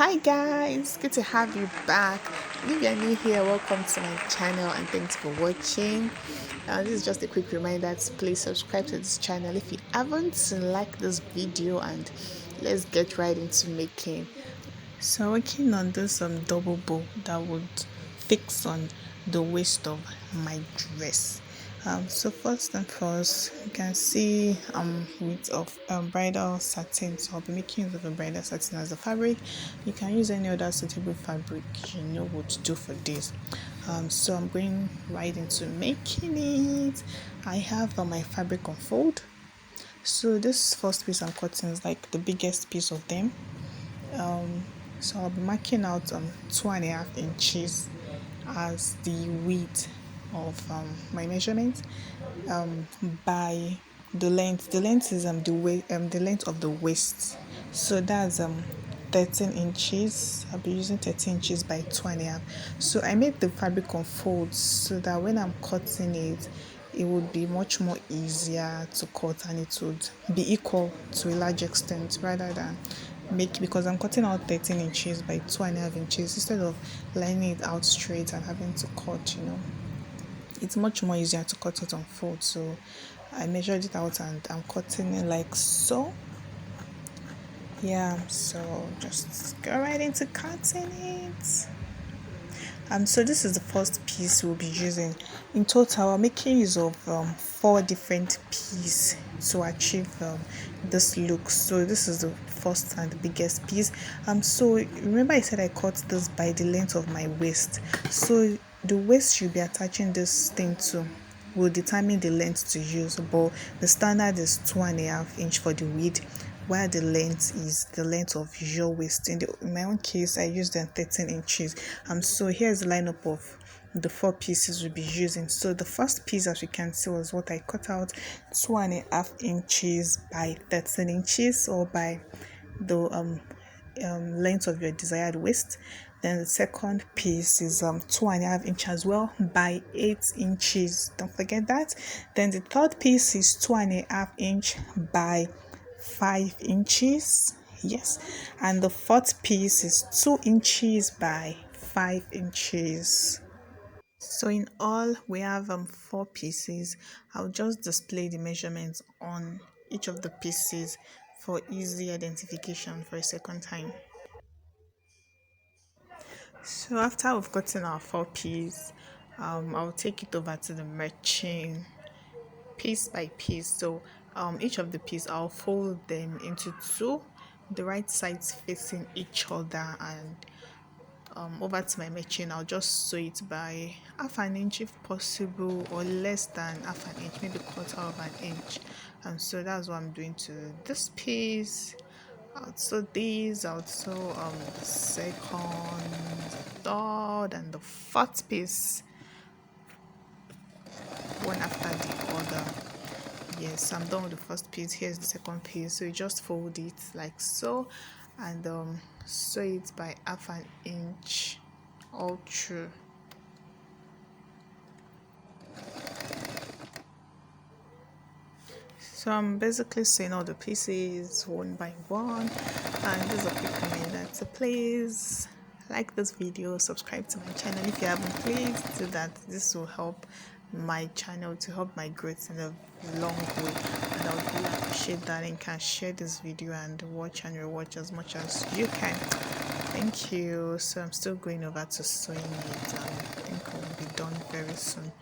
Hi guys, good to have you back. If you're new here, welcome to my channel and thanks for watching. This is just a quick reminder to please subscribe to this channel if you haven't, like this video, and let's get right into making. So working on this double bow that would fix on the waist of my dress. So first and first, you can see width of bridal satin. So I'll be making use of a bridal satin as the fabric. You can use any other suitable fabric you know what to do for this. So I'm going right into making it. I have my fabric on fold. So this first piece I'm cutting is like the biggest piece of them. So I'll be marking out 2.5 inches as the width of my measurement by the length. The length is the length of the waist. So that's 13 inches. I'll be using 13 inches by 2.5. So I made the fabric on folds so that when I'm cutting it would be much more easier to cut and it would be equal to a large extent rather than because I'm cutting out 13 inches by 2.5 inches instead of lining it out straight and having to cut, it's much more easier to cut it on fold. So I measured it out and I'm cutting it like so. So just go right into cutting it. So this is the first piece we'll be using. In total, I'm making use of 4 different pieces to achieve this look. So this is the first and the biggest piece. So remember I said I cut this by the length of my waist. So the waist you'll be attaching this thing to will determine the length to use, but the standard is 2.5 inch for the width, while the length is the length of your waist. In my own case, I used 13 inches. So here's the lineup of the 4 pieces we'll be using. So the first piece, as you can see, was what I cut out, 2.5 inches by 13 inches, or by the length of your desired waist. Then the second piece is 2.5 inches as well by 8 inches. Don't forget that. Then the third piece is 2.5 inch by 5 inches. Yes. And the fourth piece is 2 inches by 5 inches. So in all, we have 4 pieces. I'll just display the measurements on each of the pieces for easy identification for a second time. So after we've gotten our 4 pieces, I'll take it over to the machine piece by piece. So each of the pieces, I'll fold them into 2, the right sides facing each other, and over to my machine. I'll just sew it by half an inch if possible, or less than half an inch, maybe quarter of an inch. So that's what I'm doing to this piece. I'll sew these, I'll sew the second, third, and the fourth piece, one after the other. Yes, I'm done with the first piece. Here's the second piece. So you just fold it like so, and sew it by half an inch all through. So I'm basically sewing all the pieces one by one, and this is a quick reminder to please like this video, subscribe to my channel if you haven't. Please do that. This will help my channel to help my growth in a long way, and I would really appreciate that. And can share this video and watch and rewatch as much as you can. Thank you. So I'm still going over to sewing it, and I think it will be done very soon.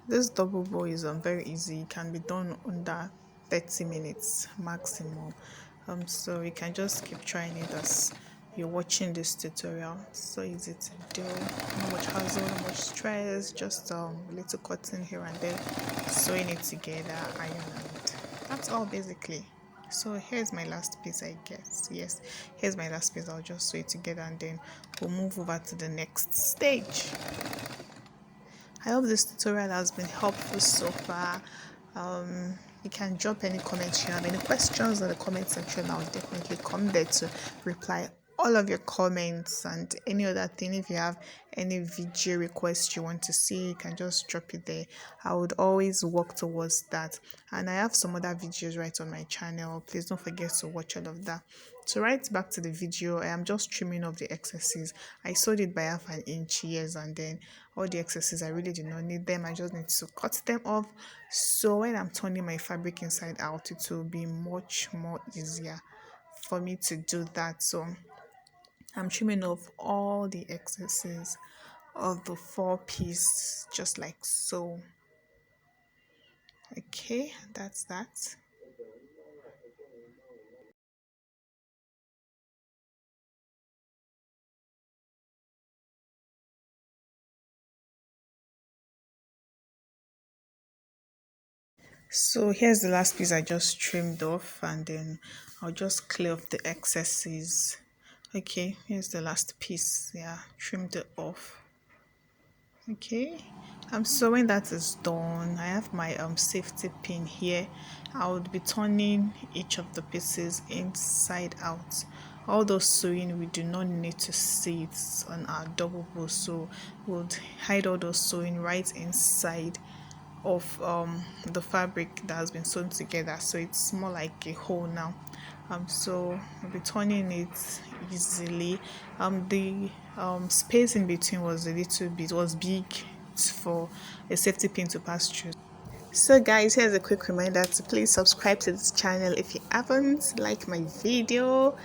This double bow is very easy. It can be done under 30 minutes maximum. So you can just keep trying it as you're watching this tutorial. So easy to do, not much hassle, not much stress, just a little cutting here and there, sewing it together, iron, and that's all basically. So here's my last piece, I guess. Yes, here's my last piece. I'll just sew it together and then we'll move over to the next stage. I hope this tutorial has been helpful so far. You can drop any comments you have, any questions in the comment section. I'll definitely come there to reply all of your comments and any other thing. If you have any video request you want to see, you can just drop it there. I would always work towards that. And I have some other videos right on my channel. Please don't forget to watch all of that. So right back to the video, I am just trimming off the excesses. I sewed it by 1/2 inch, yes, and then all the excesses, I really did not need them. I just need to cut them off. So when I'm turning my fabric inside out, it will be much more easier for me to do that. So I'm trimming off all the excesses of the 4 piece just like so. Okay, that's that. So here's the last piece I just trimmed off, and then I'll just clear off the excesses. Okay, here's the last piece. Yeah, trimmed it off. Okay, so when that is done, I have my safety pin here. I would be turning each of the pieces inside out. All those sewing, we do not need to see it on our double bow, so we'll hide all those sewing right inside of the fabric that has been sewn together, so it's more like a hole now. So I'll be turning it easily. The space in between was a little bit was big for a safety pin to pass through. So guys, here's a quick reminder to please subscribe to this channel if you haven't, like my video,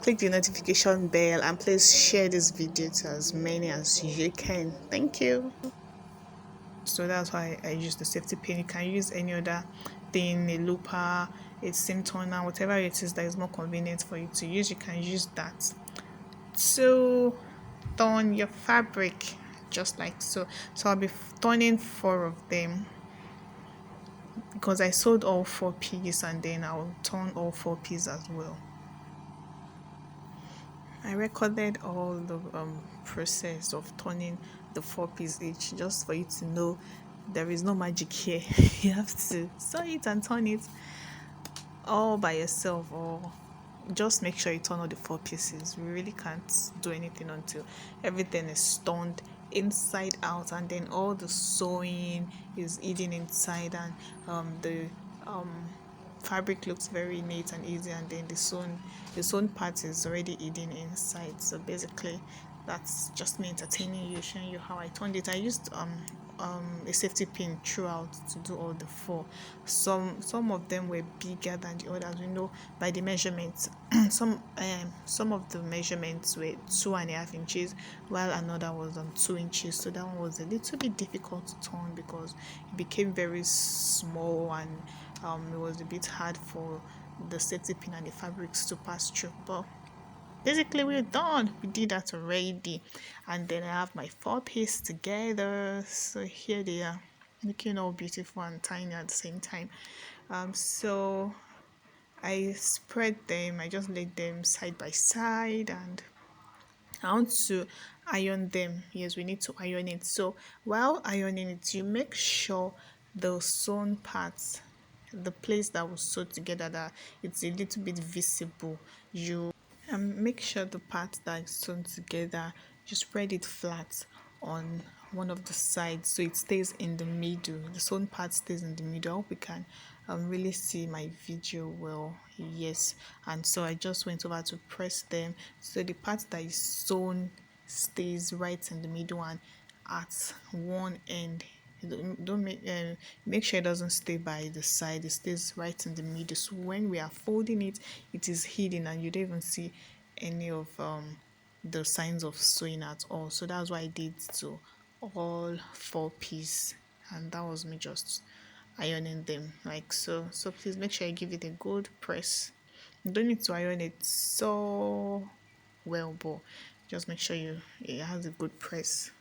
click the notification bell, and please share this video to as many as you can. Thank you. So that's why I use the safety pin. You can use any other thing, a looper, a seam toner, whatever it is that is more convenient for you to use, you can use that. So turn your fabric just like so. So I'll be turning 4 of them because I sewed all 4 pieces, and then I'll turn all 4 pieces as well. I recorded all the process of turning the 4 piece each, just for you to know there is no magic here. You have to sew it and turn it all by yourself, or just make sure you turn all the 4 pieces. We really can't do anything until everything is turned inside out, and then all the sewing is hidden inside, and the um fabric looks very neat and easy, and then the sewn part is already hidden inside. So basically that's just me entertaining you, showing you how I turned it. I used a safety pin throughout to do all the 4. Some of them were bigger than the others, you know, by the measurements. Some of the measurements were 2.5 inches, while another was 2 inches. So that one was a little bit difficult to turn because it became very small, and it was a bit hard for the safety pin and the fabrics to pass through. But basically we're done, we did that already. And then I have my 4 piece together, so here they are, looking all beautiful and tiny at the same time. So I spread them, I just laid them side by side, and I want to iron them. Yes, we need to iron it. So while ironing it, you make sure the sewn parts, the place that was sewed together, that it's a little bit visible. You make sure the part that is sewn together, you spread it flat on one of the sides so it stays in the middle. The sewn part stays in the middle. I hope you can really see my video well. Yes, and so I just went over to press them so the part that is sewn stays right in the middle, and at one end, don't make sure it doesn't stay by the side, it stays right in the middle. So when we are folding it, it is hidden and you don't even see any of the signs of sewing at all. So that's why I did to all 4 piece, and that was me just ironing them like so. So please make sure you give it a good press. You don't need to iron it so well, but just make sure it has a good press.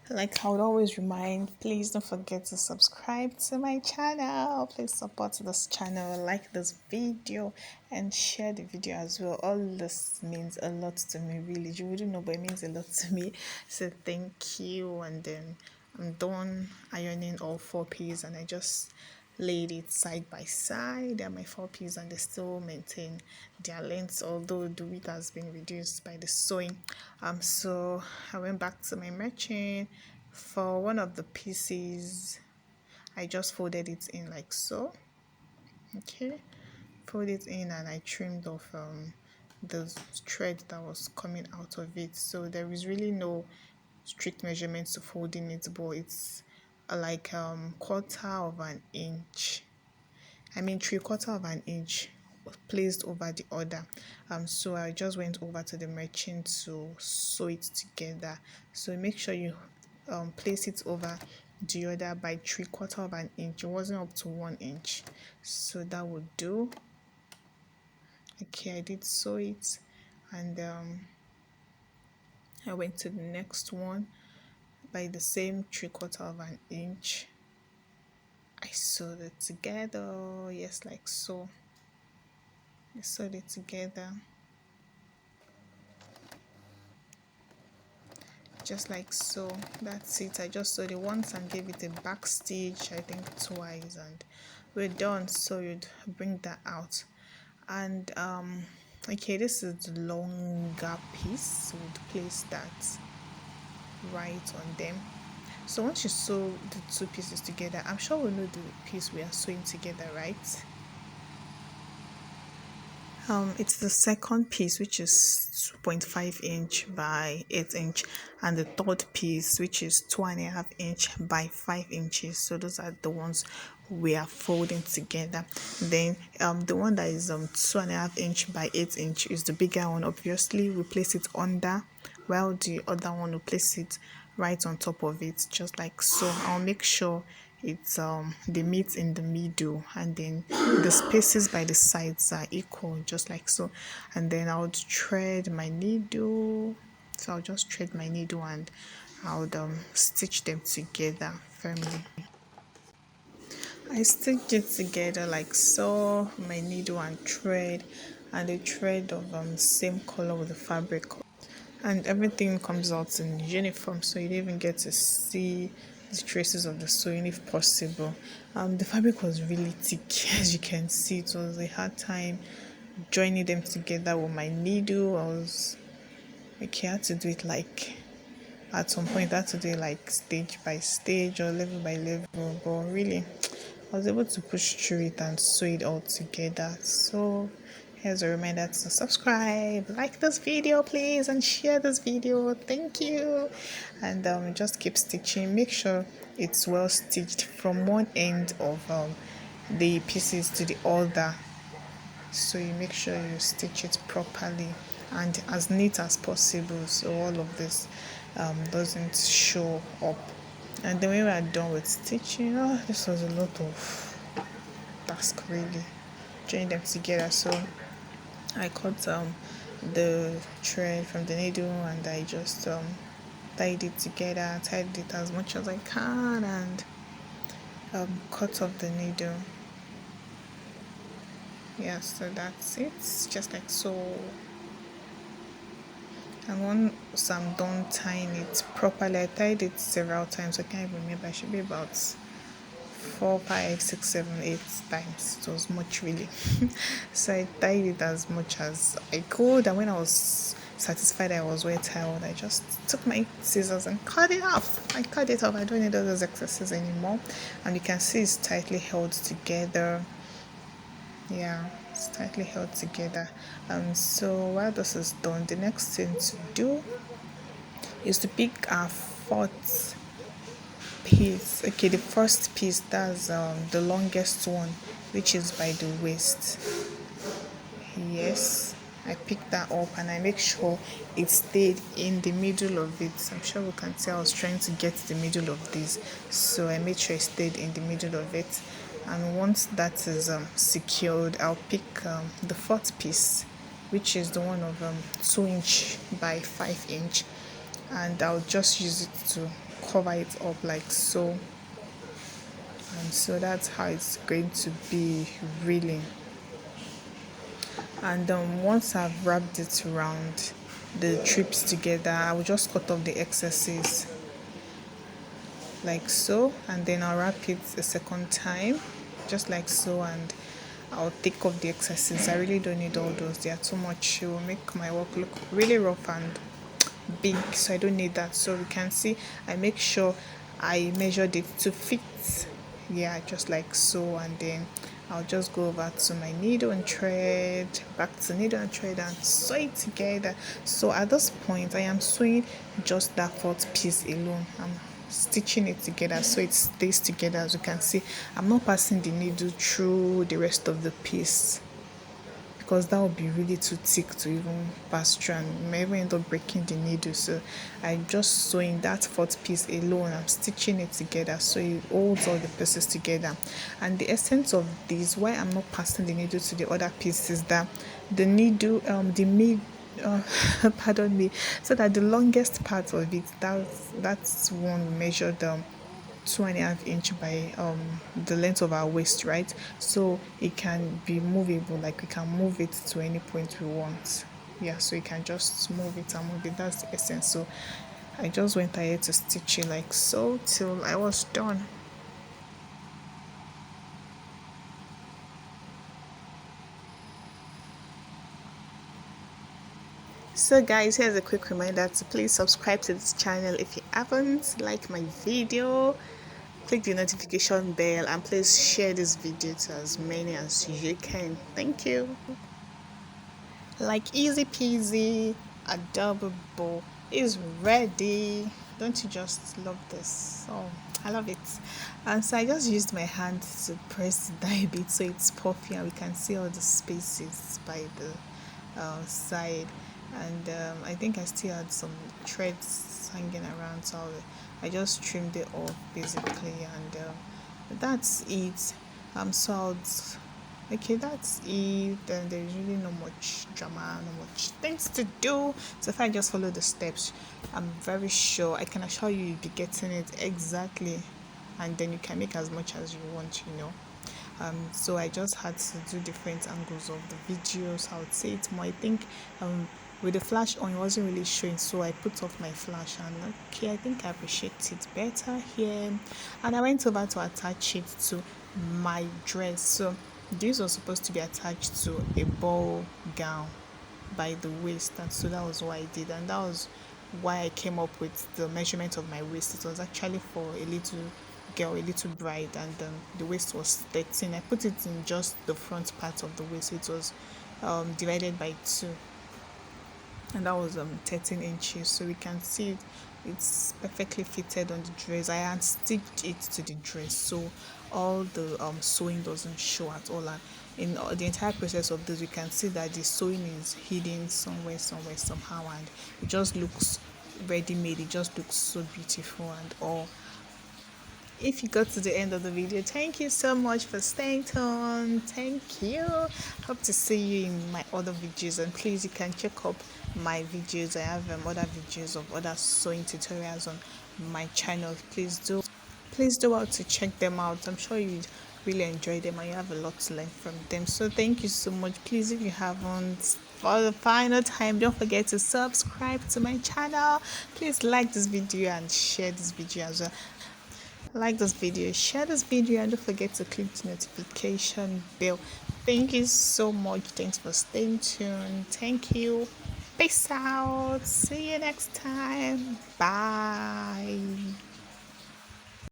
Like I would always remind, please don't forget to subscribe to my channel. Please support this channel, like this video, and share the video as well. All this means a lot to me, really. You wouldn't know, but it means a lot to me. So thank you. And then I'm done ironing all 4 pieces, and I just laid it side by side. They are my 4 piece and they still maintain their length, although the width has been reduced by the sewing. So I went back to my matching. For one of the pieces, I just folded it in like so. Okay, fold it in and I trimmed off the thread that was coming out of it. So there is really no strict measurements to folding it, but it's like quarter of an inch, I mean 3/4 of an inch placed over the other. So I just went over to the machine to sew it together. So make sure you place it over the other by 3/4 of an inch. It wasn't up to 1 inch, so that would do. Okay, I did sew it, and I went to the next one by the same 3/4 of an inch. I sewed it together, yes, like so. I sewed it together just like so. That's it. I just sewed it once and gave it a back stitch, I think twice, and we're done. So you'd bring that out, and okay, this is the longer piece, so we'd place that right on them. So once you sew the 2 pieces together, I'm sure we know the piece we are sewing together, right? It's the second piece, which is 2.5 inch by 8 inch, and the third piece, which is 2.5 inch by 5 inches. So those are the ones we are folding together. Then the one that is 2.5 inch by 8 inch is the bigger one. Obviously, we place it under, while the other one we place it right on top of it, just like so. I'll make sure it's the meat in the middle, and then the spaces by the sides are equal, just like so. And then I would thread my needle. So I'll just thread my needle and I would stitch them together firmly. I stitch it together like so, my needle and thread, and the thread of same color with the fabric, and everything comes out in uniform, so you don't even get to see the traces of the sewing if possible. The fabric was really thick, as you can see. It was a hard time joining them together with my needle. I had to do it like, at some point I had to do it like stage by stage or level by level, but really I was able to push through it and sew it all together. So here's a reminder to subscribe, like this video please, and share this video. Thank you. And just keep stitching. Make sure it's well stitched from one end of the pieces to the other. So you make sure you stitch it properly and as neat as possible, so all of this doesn't show up. And then when we are done with stitching, this was a lot of task really, join them together. So I cut the thread from the needle and I just tied it together, tied it as much as I can, and cut off the needle. Yeah, so that's it, just like so. And once I'm done tying it properly, I tied it several times, I can't even remember, it should be about 4, 5, 6, 7, 8 times. It was much really. So I tied it as much as I could, and when I was satisfied I was well tied, I just took my scissors and cut it off. I cut it off. I don't need all those excesses anymore, and you can see it's tightly held together. Yeah, it's tightly held together. So while this is done, the next thing to do is to pick our fourth piece. Okay, the first piece, that's the longest one, which is by the waist. Yes, I picked that up and I make sure it stayed in the middle of it. I'm sure we can tell I was trying to get the middle of this, so I made sure it stayed in the middle of it. And once that is secured, I'll pick the fourth piece, which is the one of 2 inch by 5 inch, and I'll just use it to cover it up like so. And so that's how it's going to be really. And once I've wrapped it around the trips together, I will just cut off the excesses like so, and then I'll wrap it a second time just like so, and I'll take off the excesses. I really don't need all those. They are too much. It will make my work look really rough and big, so I don't need that. So you can see I make sure I measured it to fit, yeah, just like so. And then I'll just go over to my needle and thread, back to needle and thread, and sew it together. So at this point I am sewing just that fourth piece alone. I'm stitching it together so it stays together. As you can see, I'm not passing the needle through the rest of the piece, because that would be really too thick to even pass through, and you may even end up breaking the needle. So I'm just sewing that fourth piece alone. I'm stitching it together so it holds all the pieces together. And the essence of this, why I'm not passing the needle to the other pieces, is that the needle, the mid pardon me, so that the longest part of it, that's one we measured 2.5 inch by the length of our waist, right? So it can be movable, like we can move it to any point we want. Yeah, so you can just move it and move it. That's the essence. So I just went ahead to stitch it like so till I was done. So guys, here's a quick reminder to please subscribe to this channel if you haven't, like my video, click the notification bell, and please share this video to as many as you can. Thank you. Like easy peasy, a double bow is ready. Don't you just love this? Oh, I love it. And so I just used my hand to press it down a bit so it's puffy and we can see all the spaces by the side. And I think I still had some threads hanging around, so I just trimmed it off basically, and that's it. So okay, that's it. Then there's really no much drama, no much things to do. So if I just follow the steps, I'm very sure, I can assure you, you'll be getting it exactly, and then you can make as much as you want, you know. So I just had to do different angles of the videos. I would say it more. I think with the flash on, it wasn't really showing, so I put off my flash, and okay, I think I appreciate it better here. And I went over to attach it to my dress. So this was supposed to be attached to a ball gown by the waist, and so that was what I did, and that was why I came up with the measurement of my waist. It was actually for a little girl, a little bride, and the waist was 13. I put it in just the front part of the waist. It was divided by 2, and that was 13 inches. So we can see it's perfectly fitted on the dress. I had stitched it to the dress, so all the sewing doesn't show at all. And in the entire process of this, we can see that the sewing is hidden somewhere, somehow, and it just looks ready made. It just looks so beautiful and all. If you got to the end of the video, thank you so much for staying tuned. Thank you. Hope to see you in my other videos, and please, you can check up my videos. I have other videos of other sewing tutorials on my channel. Please do out to check them out. I'm sure you really enjoy them and you have a lot to learn from them. So thank you so much. Please, if you haven't, for the final time, don't forget to subscribe to my channel. Please like this video and share this video as well. Like this video, share this video, and don't forget to click the notification bell. Thank you so much. Thanks for staying tuned. Thank you. Peace out. See you next time. Bye.